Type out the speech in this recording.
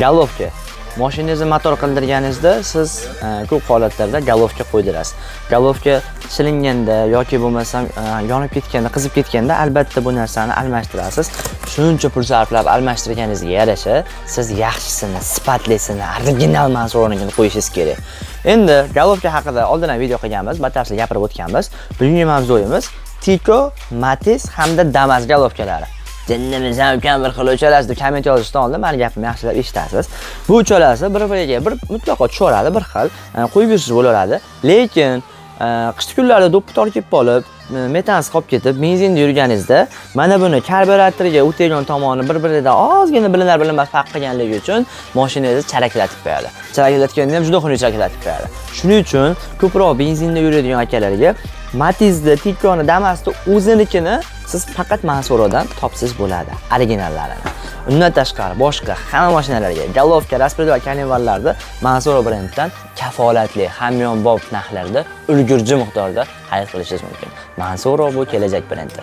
Galovka. Mashinangizni motor qildirganingizda siz ko'p holatlarda galovka qo'ydirasiz. Galovka silinganda yoki bo'lmasam yonib ketganda, qizib ketganda albatta bu narsani almashtirasiz. Shuncha pul sarflab almashtirganingizga yarasha siz yaxshisini, sifatlisini, original mansuronigini qo'yishingiz kerak. Endi galovka haqida oldin ham video qilganmiz, batafsil gapirib o'tganmiz. Bugungi mavzuyimiz Tico, Matiz hamda Damas galovkalari. Jinnimizdan ukam bir xil uchalasi deb komment yozishdan oldin meni gapimni yaxshilab eshitasiz. Bu uchalasi bir-biriga mutlaqo tushoradi, bir xil qo'yib yursiz bo'laveradi. Lekin qish kunlarida do'ppi tor kelib qolib, metansiz qolib ketib, benzinda yurganingizda mana buni karbyuratoriga o'tayotgan tomoni bir-biridan ozgina bilinar-bilinmas farq qilganligi uchun mashinangizni charaklatib qo'yadi. Charaklatganda ham juda xunuk charaklatib qo'yadi. Shuning uchun ko'proq benzinda yuradigan akalarga Matizda, Ticoni, Damasda o'zinikini siz faqat Mansurodan topsiz bo'ladi, originallarini. Undan tashqari boshqa hamma mashinalarga, galovka, Raspido va karnivallarda Mansuro brendidan kafolatli hamyonbop narxlarda ulgurji miqdorda xarid qilishingiz mumkin. Mansuro bu kelajak brendi.